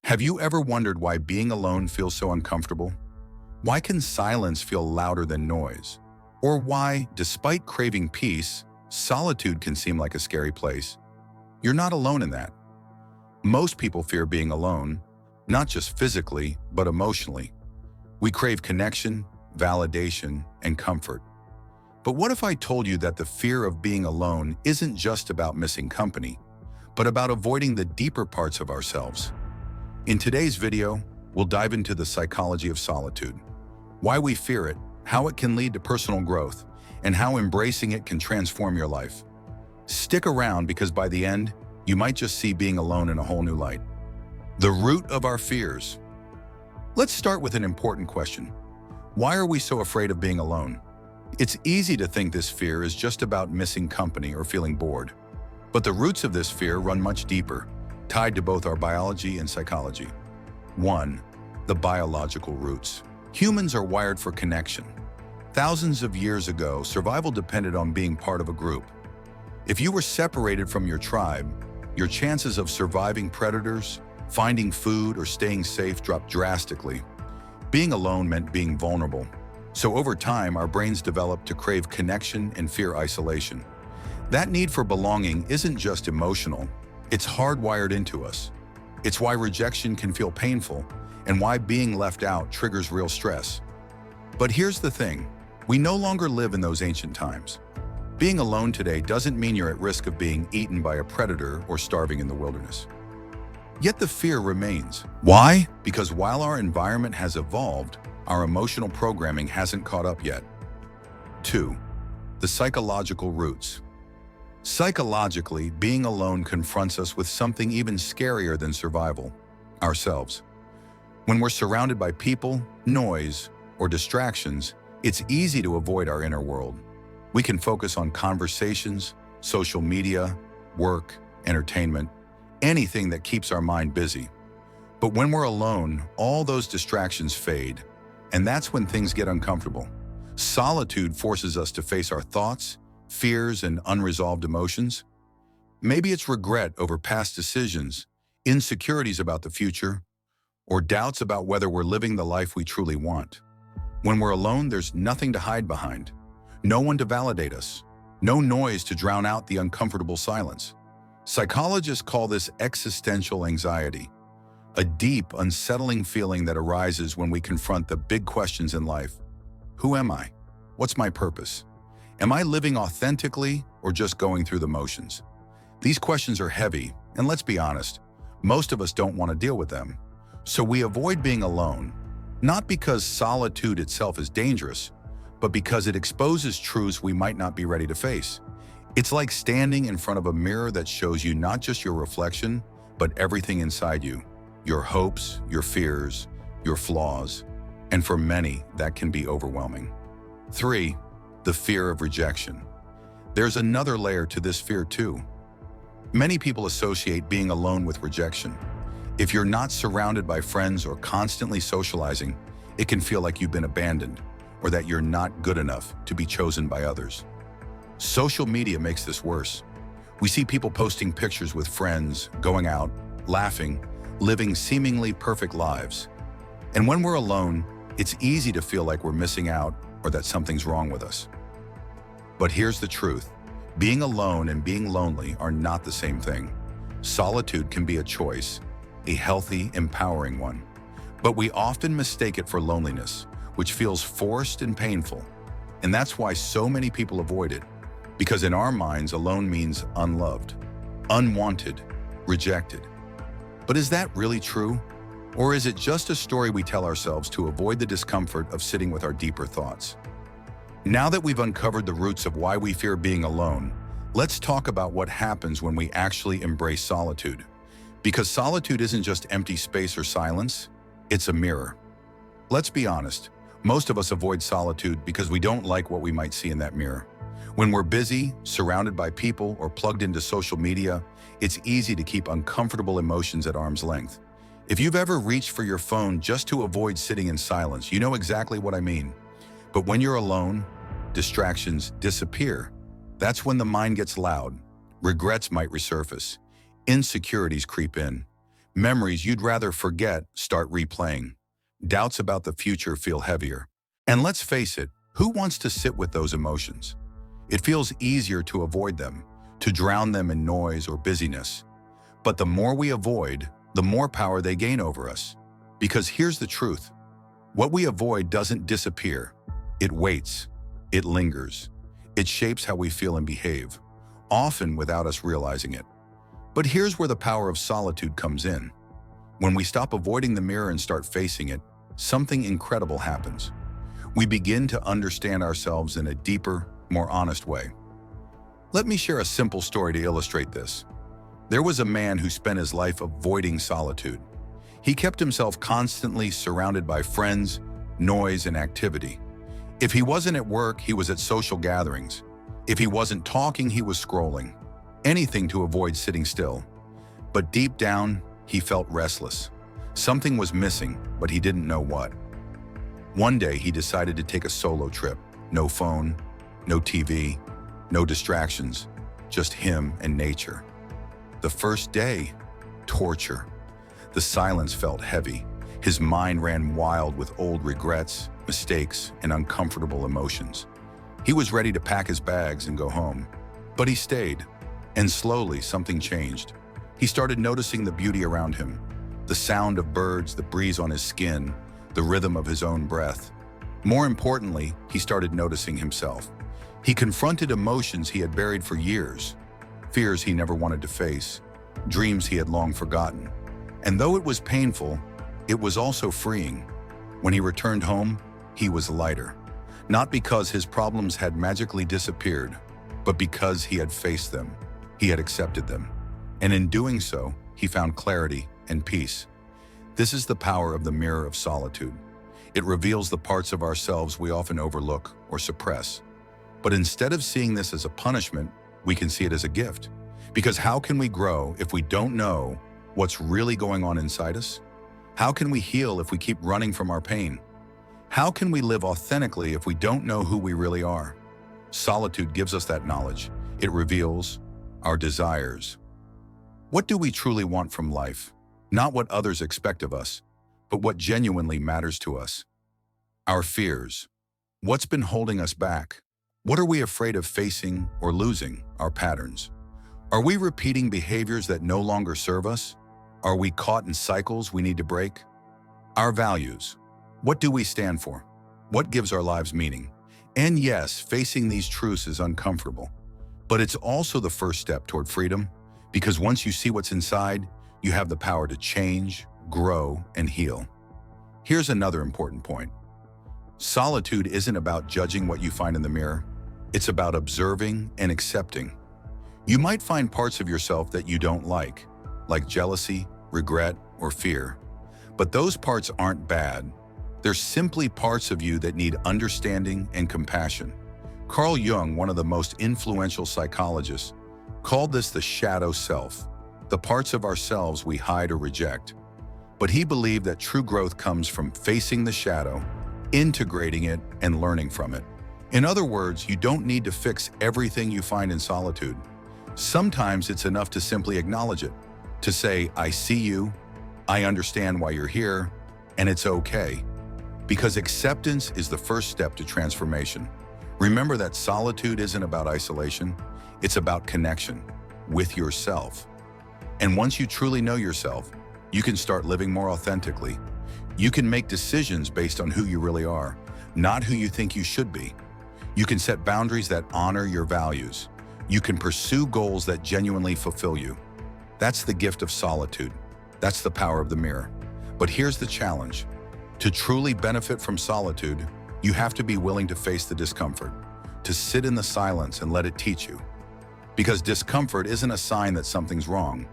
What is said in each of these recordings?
Have you ever wondered why being alone feels so uncomfortable? Why can silence feel louder than noise? Or why, despite craving peace, solitude can seem like a scary place? You're not alone in that. Most people fear being alone, not just physically, but emotionally. We crave connection, validation, and comfort. But what if I told you that the fear of being alone isn't just about missing company, but about avoiding the deeper parts of ourselves? In today's video, we'll dive into the psychology of solitude, why we fear it, how it can lead to personal growth, and how embracing it can transform your life. Stick around because by the end, you might just see being alone in a whole new light. The root of our fears. Let's start with an important question. Why are we so afraid of being alone? It's easy to think this fear is just about missing company or feeling bored. But the roots of this fear run much deeper, tied to both our biology and psychology. 1. The biological roots. Humans are wired for connection. Thousands of years ago, survival depended on being part of a group. If you were separated from your tribe, your chances of surviving predators, finding food, or staying safe dropped drastically. Being alone meant being vulnerable. So over time, our brains developed to crave connection and fear isolation. That need for belonging isn't just emotional, it's hardwired into us. It's why rejection can feel painful and why being left out triggers real stress. But here's the thing, we no longer live in those ancient times. Being alone today doesn't mean you're at risk of being eaten by a predator or starving in the wilderness. Yet the fear remains. Why? Because while our environment has evolved, our emotional programming hasn't caught up yet. 2. The psychological roots. Psychologically, being alone confronts us with something even scarier than survival, ourselves. When we're surrounded by people, noise, or distractions, it's easy to avoid our inner world. We can focus on conversations, social media, work, entertainment, anything that keeps our mind busy. But when we're alone, all those distractions fade, and that's when things get uncomfortable. Solitude forces us to face our thoughts, fears, and unresolved emotions. Maybe it's regret over past decisions, insecurities about the future, or doubts about whether we're living the life we truly want. When we're alone, there's nothing to hide behind, no one to validate us, no noise to drown out the uncomfortable silence. Psychologists call this existential anxiety, a deep, unsettling feeling that arises when we confront the big questions in life. Who am I? What's my purpose? Am I living authentically or just going through the motions? These questions are heavy, and let's be honest, most of us don't want to deal with them. So we avoid being alone, not because solitude itself is dangerous, but because it exposes truths we might not be ready to face. It's like standing in front of a mirror that shows you not just your reflection, but everything inside you, your hopes, your fears, your flaws, and for many, that can be overwhelming. 3. The fear of rejection. There's another layer to this fear too. Many people associate being alone with rejection. If you're not surrounded by friends or constantly socializing, it can feel like you've been abandoned or that you're not good enough to be chosen by others. Social media makes this worse. We see people posting pictures with friends, going out, laughing, living seemingly perfect lives. And when we're alone, it's easy to feel like we're missing out or that something's wrong with us. But here's the truth. Being alone and being lonely are not the same thing. Solitude can be a choice, a healthy, empowering one. But we often mistake it for loneliness, which feels forced and painful. And that's why so many people avoid it. Because in our minds, alone means unloved, unwanted, rejected. But is that really true? Or is it just a story we tell ourselves to avoid the discomfort of sitting with our deeper thoughts? Now that we've uncovered the roots of why we fear being alone, let's talk about what happens when we actually embrace solitude. Because solitude isn't just empty space or silence, it's a mirror. Let's be honest, most of us avoid solitude because we don't like what we might see in that mirror. When we're busy, surrounded by people, or plugged into social media, it's easy to keep uncomfortable emotions at arm's length. If you've ever reached for your phone just to avoid sitting in silence, you know exactly what I mean. But when you're alone, distractions disappear. That's when the mind gets loud. Regrets might resurface. Insecurities creep in. Memories you'd rather forget start replaying. Doubts about the future feel heavier. And let's face it, who wants to sit with those emotions? It feels easier to avoid them, to drown them in noise or busyness. But the more we avoid, the more power they gain over us. Because here's the truth. What we avoid doesn't disappear. It waits. It lingers. It shapes how we feel and behave, often without us realizing it. But here's where the power of solitude comes in. When we stop avoiding the mirror and start facing it, something incredible happens. We begin to understand ourselves in a deeper, more honest way. Let me share a simple story to illustrate this. There was a man who spent his life avoiding solitude. He kept himself constantly surrounded by friends, noise, and activity. If he wasn't at work, he was at social gatherings. If he wasn't talking, he was scrolling. Anything to avoid sitting still. But deep down, he felt restless. Something was missing, but he didn't know what. One day, he decided to take a solo trip. No phone, no TV, no distractions, just him and nature. The first day, torture. The silence felt heavy. His mind ran wild with old regrets, mistakes, and uncomfortable emotions. He was ready to pack his bags and go home. But he stayed, and slowly something changed. He started noticing the beauty around him, the sound of birds, the breeze on his skin, the rhythm of his own breath. More importantly, he started noticing himself. He confronted emotions he had buried for years, fears he never wanted to face, dreams he had long forgotten. And though it was painful, it was also freeing. When he returned home, he was lighter. Not because his problems had magically disappeared, but because he had faced them. He had accepted them. And in doing so, he found clarity and peace. This is the power of the mirror of solitude. It reveals the parts of ourselves we often overlook or suppress. But instead of seeing this as a punishment, we can see it as a gift. Because how can we grow if we don't know what's really going on inside us? How can we heal if we keep running from our pain? How can we live authentically if we don't know who we really are? Solitude gives us that knowledge. It reveals our desires. What do we truly want from life? Not what others expect of us, but what genuinely matters to us. Our fears. What's been holding us back? What are we afraid of facing or losing? Our patterns. Are we repeating behaviors that no longer serve us? Are we caught in cycles we need to break? Our values. What do we stand for? What gives our lives meaning? And yes, facing these truths is uncomfortable, but it's also the first step toward freedom, because once you see what's inside, you have the power to change, grow, and heal. Here's another important point. Solitude isn't about judging what you find in the mirror. It's about observing and accepting. You might find parts of yourself that you don't like jealousy, regret, or fear. But those parts aren't bad. They're simply parts of you that need understanding and compassion. Carl Jung, one of the most influential psychologists, called this the shadow self, the parts of ourselves we hide or reject. But he believed that true growth comes from facing the shadow, integrating it, and learning from it. In other words, you don't need to fix everything you find in solitude. Sometimes it's enough to simply acknowledge it, to say, I see you, I understand why you're here, and it's okay. Because acceptance is the first step to transformation. Remember that solitude isn't about isolation, it's about connection with yourself. And once you truly know yourself, you can start living more authentically. You can make decisions based on who you really are, not who you think you should be. You can set boundaries that honor your values. You can pursue goals that genuinely fulfill you. That's the gift of solitude. That's the power of the mirror. But here's the challenge. To truly benefit from solitude, you have to be willing to face the discomfort, to sit in the silence and let it teach you. Because discomfort isn't a sign that something's wrong.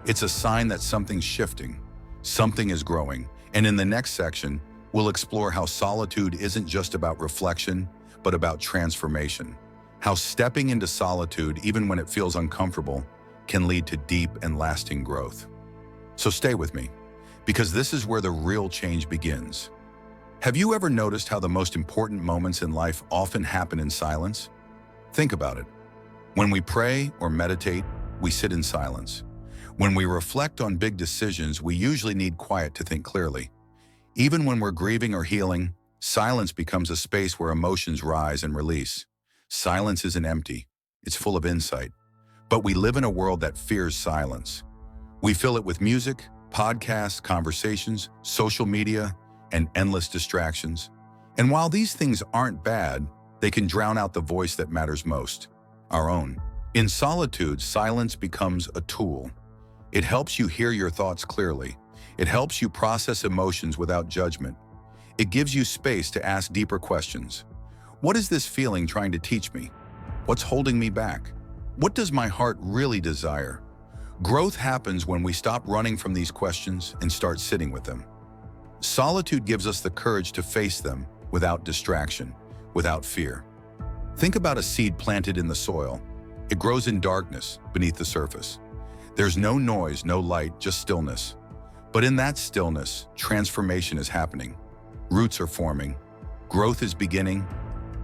It's a sign that something's shifting, something is growing. And in the next section, we'll explore how solitude isn't just about reflection, but about transformation. How stepping into solitude, even when it feels uncomfortable, can lead to deep and lasting growth. So stay with me, because this is where the real change begins. Have you ever noticed how the most important moments in life often happen in silence? Think about it. When we pray or meditate, we sit in silence. When we reflect on big decisions, we usually need quiet to think clearly. Even when we're grieving or healing, silence becomes a space where emotions rise and release. Silence isn't empty. It's full of insight. But we live in a world that fears silence. We fill it with music, podcasts, conversations, social media, and endless distractions. And while these things aren't bad, they can drown out the voice that matters most, our own. In solitude, silence becomes a tool. It helps you hear your thoughts clearly. It helps you process emotions without judgment. It gives you space to ask deeper questions. What is this feeling trying to teach me? What's holding me back? What does my heart really desire? Growth happens when we stop running from these questions and start sitting with them. Solitude gives us the courage to face them without distraction, without fear. Think about a seed planted in the soil. It grows in darkness beneath the surface. There's no noise, no light, just stillness. But in that stillness, transformation is happening. Roots are forming. Growth is beginning.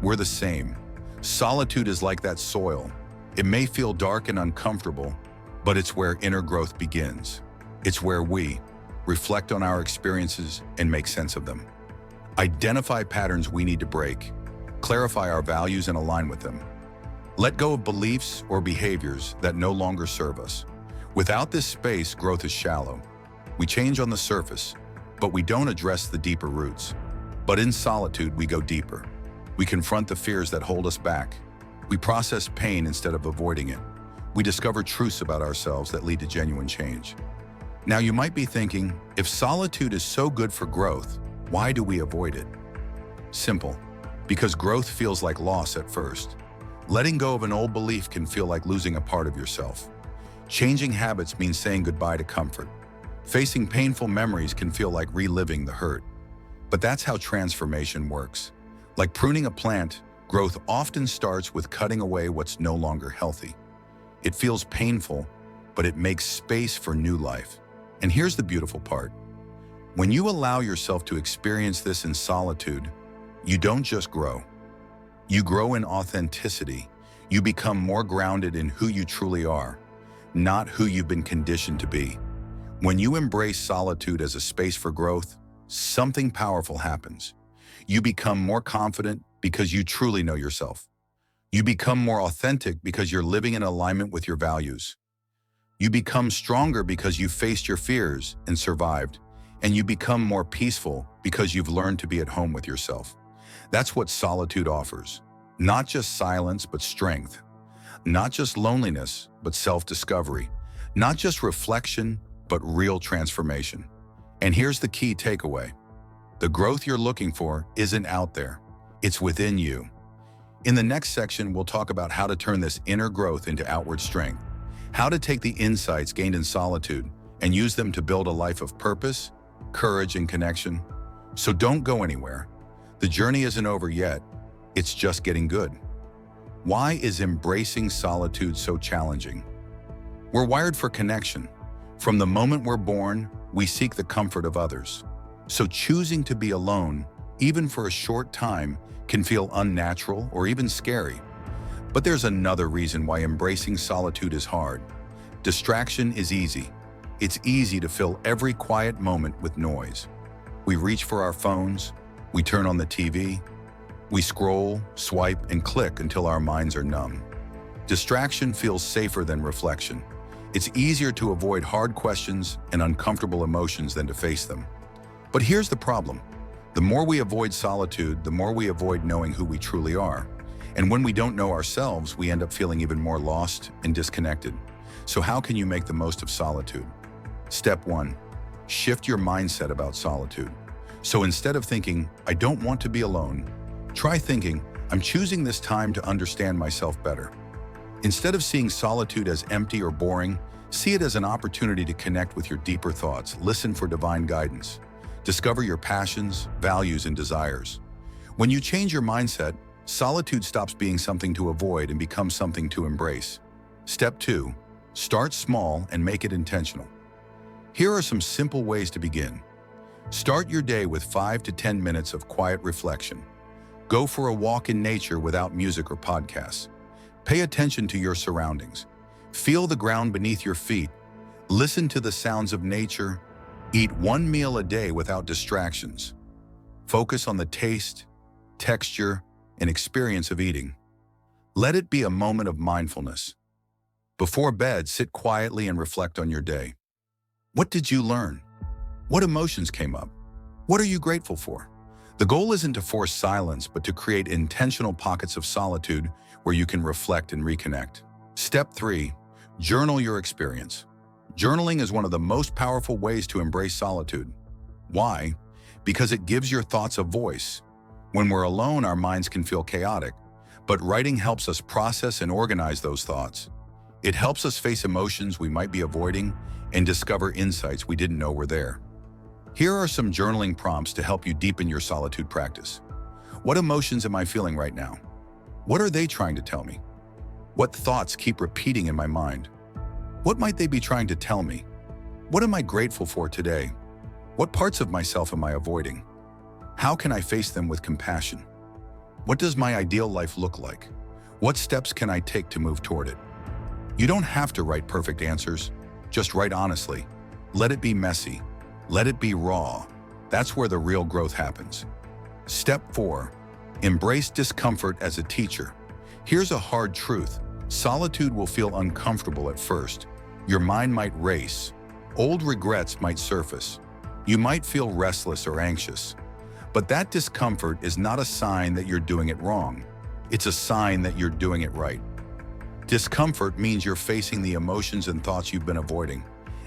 We're the same. Solitude is like that soil. It may feel dark and uncomfortable, but it's where inner growth begins. It's where we reflect on our experiences and make sense of them. Identify patterns we need to break. Clarify our values and align with them. Let go of beliefs or behaviors that no longer serve us. Without this space, growth is shallow. We change on the surface, but we don't address the deeper roots. But in solitude, we go deeper. We confront the fears that hold us back. We process pain instead of avoiding it. We discover truths about ourselves that lead to genuine change. Now you might be thinking, if solitude is so good for growth, why do we avoid it? Simple. Because growth feels like loss at first. Letting go of an old belief can feel like losing a part of yourself. Changing habits means saying goodbye to comfort. Facing painful memories can feel like reliving the hurt. But that's how transformation works. Like pruning a plant, growth often starts with cutting away what's no longer healthy. It feels painful, but it makes space for new life. And here's the beautiful part. When you allow yourself to experience this in solitude, you don't just grow. You grow in authenticity. You become more grounded in who you truly are, not who you've been conditioned to be. When you embrace solitude as a space for growth, something powerful happens. You become more confident because you truly know yourself. You become more authentic because you're living in alignment with your values. You become stronger because you faced your fears and survived. And you become more peaceful because you've learned to be at home with yourself. That's what solitude offers. Not just silence, but strength. Not just loneliness, but self-discovery. Not just reflection, but real transformation. And here's the key takeaway. The growth you're looking for isn't out there. It's within you. In the next section, we'll talk about how to turn this inner growth into outward strength, how to take the insights gained in solitude and use them to build a life of purpose, courage, and connection. So don't go anywhere. The journey isn't over yet. It's just getting good. Why is embracing solitude so challenging? We're wired for connection. From the moment we're born, we seek the comfort of others. So choosing to be alone, even for a short time, can feel unnatural or even scary. But there's another reason why embracing solitude is hard. Distraction is easy. It's easy to fill every quiet moment with noise. We reach for our phones, we turn on the TV, we scroll, swipe, and click until our minds are numb. Distraction feels safer than reflection. It's easier to avoid hard questions and uncomfortable emotions than to face them. But here's the problem. The more we avoid solitude, the more we avoid knowing who we truly are. And when we don't know ourselves, we end up feeling even more lost and disconnected. So how can you make the most of solitude? Step 1, shift your mindset about solitude. So instead of thinking, I don't want to be alone, try thinking, I'm choosing this time to understand myself better. Instead of seeing solitude as empty or boring, see it as an opportunity to connect with your deeper thoughts, listen for divine guidance. Discover your passions, values, and desires. When you change your mindset, solitude stops being something to avoid and becomes something to embrace. Step 2, start small and make it intentional. Here are some simple ways to begin. Start your day with 5 to 10 minutes of quiet reflection. Go for a walk in nature without music or podcasts. Pay attention to your surroundings. Feel the ground beneath your feet. Listen to the sounds of nature. Eat one meal a day without distractions. Focus on the taste, texture, and experience of eating. Let it be a moment of mindfulness. Before bed, sit quietly and reflect on your day. What did you learn? What emotions came up? What are you grateful for? The goal isn't to force silence, but to create intentional pockets of solitude where you can reflect and reconnect. Step 3. Journal your experience. Journaling is one of the most powerful ways to embrace solitude. Why? Because it gives your thoughts a voice. When we're alone, our minds can feel chaotic, but writing helps us process and organize those thoughts. It helps us face emotions we might be avoiding and discover insights we didn't know were there. Here are some journaling prompts to help you deepen your solitude practice. What emotions am I feeling right now? What are they trying to tell me? What thoughts keep repeating in my mind? What might they be trying to tell me? What am I grateful for today? What parts of myself am I avoiding? How can I face them with compassion? What does my ideal life look like? What steps can I take to move toward it? You don't have to write perfect answers. Just write honestly. Let it be messy. Let it be raw. That's where the real growth happens. Step 4. Embrace discomfort as a teacher. Here's a hard truth. Solitude will feel uncomfortable at first. Your mind might race. Old regrets might surface. You might feel restless or anxious. But that discomfort is not a sign that you're doing it wrong. It's a sign that you're doing it right. Discomfort means you're facing the emotions and thoughts you've been avoiding,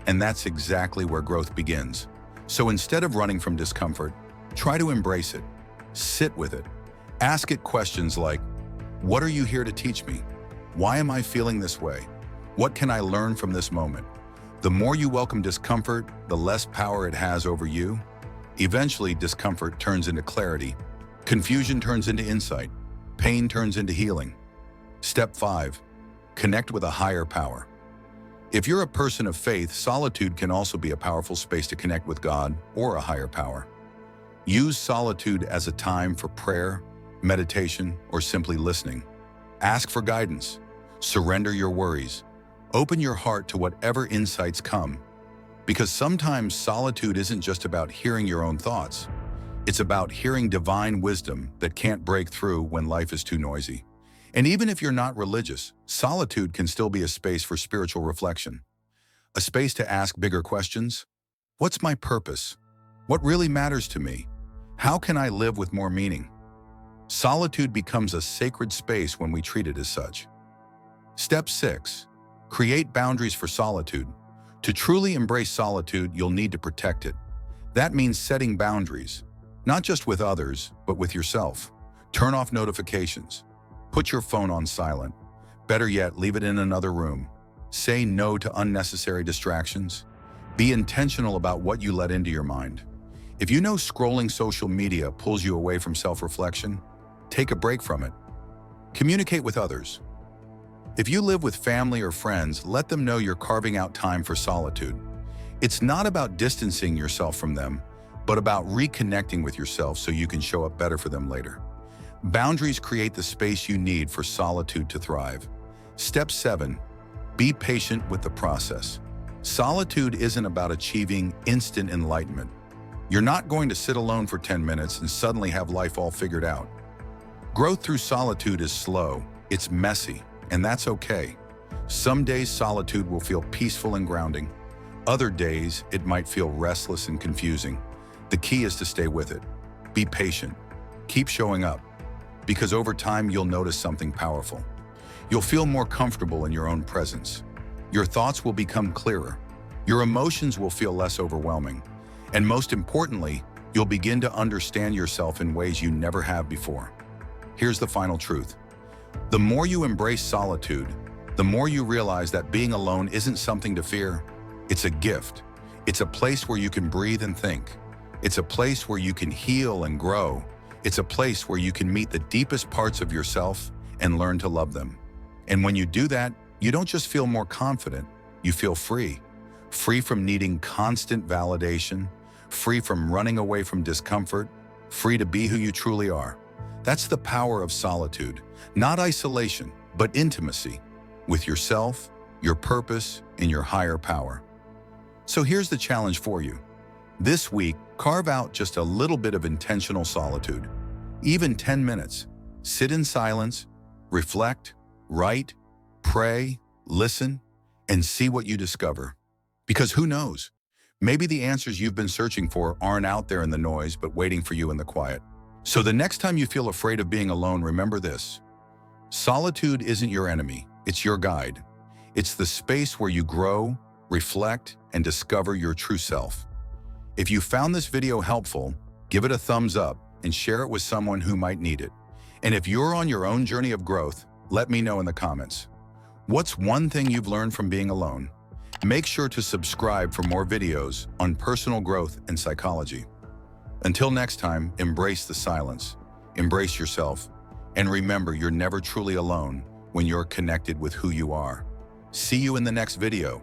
and that's exactly where growth begins. So instead of running from discomfort, try to embrace it. Sit with it. Ask it questions like, what are you here to teach me? Why am I feeling this way? What can I learn from this moment? The more you welcome discomfort, the less power it has over you. Eventually, discomfort turns into clarity. Confusion turns into insight. Pain turns into healing. Step 5. Connect with a higher power. If you're a person of faith, solitude can also be a powerful space to connect with God or a higher power. Use solitude as a time for prayer, meditation, or simply listening. Ask for guidance. Surrender your worries. Open your heart to whatever insights come. Because sometimes solitude isn't just about hearing your own thoughts. It's about hearing divine wisdom that can't break through when life is too noisy. And even if you're not religious, solitude can still be a space for spiritual reflection. A space to ask bigger questions. What's my purpose? What really matters to me? How can I live with more meaning? Solitude becomes a sacred space when we treat it as such. Step 6. Create boundaries for solitude. To truly embrace solitude, you'll need to protect it. That means setting boundaries, not just with others, but with yourself. Turn off notifications. Put your phone on silent. Better yet, leave it in another room. Say no to unnecessary distractions. Be intentional about what you let into your mind. If you know scrolling social media pulls you away from self-reflection, take a break from it. Communicate with others. If you live with family or friends, let them know you're carving out time for solitude. It's not about distancing yourself from them, but about reconnecting with yourself so you can show up better for them later. Boundaries create the space you need for solitude to thrive. Step 7. Be patient with the process. Solitude isn't about achieving instant enlightenment. You're not going to sit alone for 10 minutes and suddenly have life all figured out. Growth through solitude is slow, it's messy, and that's okay. Some days solitude will feel peaceful and grounding. Other days, it might feel restless and confusing. The key is to stay with it. Be patient. Keep showing up. Because over time, you'll notice something powerful. You'll feel more comfortable in your own presence. Your thoughts will become clearer. Your emotions will feel less overwhelming. And most importantly, you'll begin to understand yourself in ways you never have before. Here's the final truth. The more you embrace solitude, the more you realize that being alone isn't something to fear. It's a gift. It's a place where you can breathe and think. It's a place where you can heal and grow. It's a place where you can meet the deepest parts of yourself and learn to love them. And when you do that, you don't just feel more confident, you feel free. Free from needing constant validation, free from running away from discomfort, free to be who you truly are. That's the power of solitude, not isolation, but intimacy with yourself, your purpose, and your higher power. So here's the challenge for you. This week, carve out just a little bit of intentional solitude. Even 10 minutes. Sit in silence, reflect, write, pray, listen, and see what you discover. Because who knows? Maybe the answers you've been searching for aren't out there in the noise, but waiting for you in the quiet. So the next time you feel afraid of being alone, remember this. Solitude isn't your enemy, it's your guide. It's the space where you grow, reflect, and discover your true self. If you found this video helpful, give it a thumbs up and share it with someone who might need it. And if you're on your own journey of growth, let me know in the comments. What's one thing you've learned from being alone? Make sure to subscribe for more videos on personal growth and psychology. Until next time, embrace the silence, embrace yourself, and remember you're never truly alone when you're connected with who you are. See you in the next video.